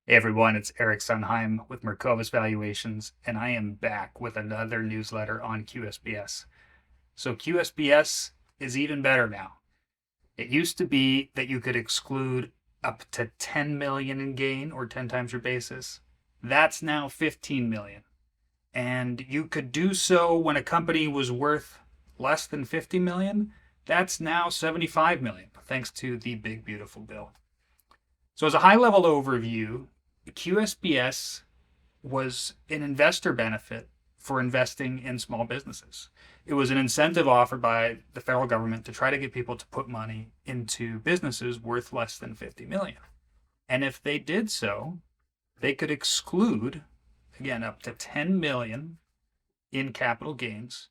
Hey everyone, it's Eric Sunheim with Merkovus Valuations, and I am back with another newsletter on QSBS. So QSBS is even better now. It used to be that you could exclude up to 10 million in gain or 10 times your basis. That's now 15 million. And you could do so when a company was worth less than 50 million. That's now 75 million, thanks to the big beautiful bill. So as a high-level overview, QSBS was an investor benefit for investing in small businesses. It was an incentive offered by the federal government to try to get people to put money into businesses worth less than 50 million. And if they did so, they could exclude, again, up to 10 million in capital gains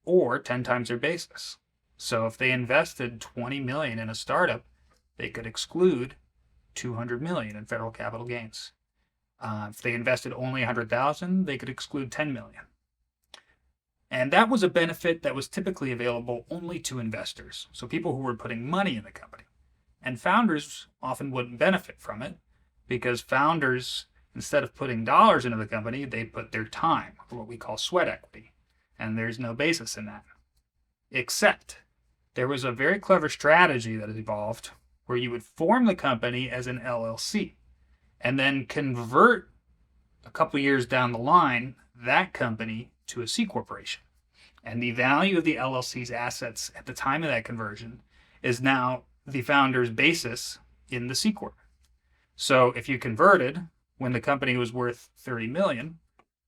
or 10 times their basis. So if they invested 20 million in a startup, they could exclude 200 million in federal capital gains. If they invested only 100,000, they could exclude 10 million. And that was a benefit that was typically available only to investors, so people who were putting money in the company. And founders often wouldn't benefit from it because founders, instead of putting dollars into the company, they put their time, or what we call sweat equity. And there's no basis in that. Except there was a very clever strategy that evolved where you would form the company as an LLC and then convert a couple years down the line that company to a C corporation. And the value of the LLC's assets at the time of that conversion is now the founder's basis in the C corp. So if you converted when the company was worth 30 million,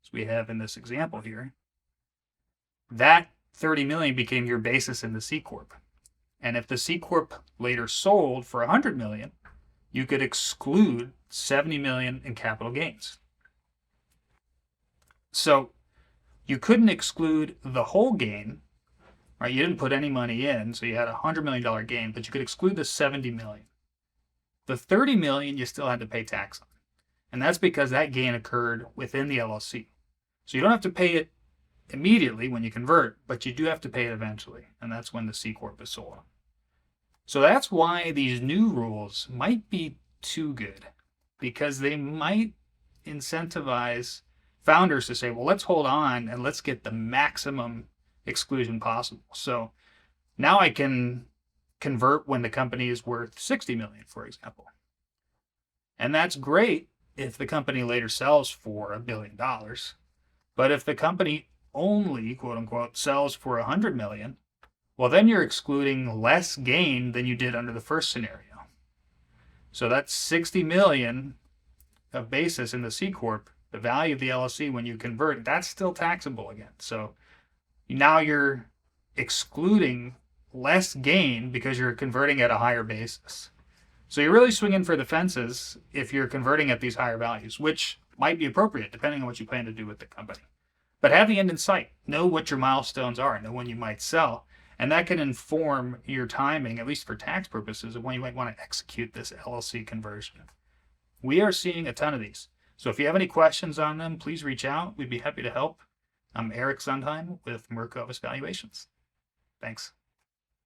as we have in this example here, that 30 million became your basis in the C corp. And if the C corp later sold for 100 million, you could exclude 70 million in capital gains. So you couldn't exclude the whole gain, right? You didn't put any money in, so you had a $100 million gain, but you could exclude the 70 million. The 30 million you still had to pay tax on. And that's because that gain occurred within the LLC. So you don't have to pay it immediately when you convert, but you do have to pay it eventually. And that's when the C corp is sold. So that's why these new rules might be too good, because they might incentivize founders to say, well, let's hold on and let's get the maximum exclusion possible. So now I can convert when the company is worth 60 million, for example. And that's great if the company later sells for $1 billion. But if the company only, quote unquote, sells for 100 million, well, then you're excluding less gain than you did under the first scenario. So that's 60 million of basis in the C corp. The value of the LLC when you convert, that's still taxable again. So now you're excluding less gain because you're converting at a higher basis. So you're really swinging for the fences if you're converting at these higher values, which might be appropriate depending on what you plan to do with the company. But have the end in sight. Know what your milestones are. Know when you might sell. And that can inform your timing, at least for tax purposes, of when you might want to execute this LLC conversion. We are seeing a ton of these. So if you have any questions on them, please reach out. We'd be happy to help. I'm Eric Sundheim with Merkovus Valuations. Thanks.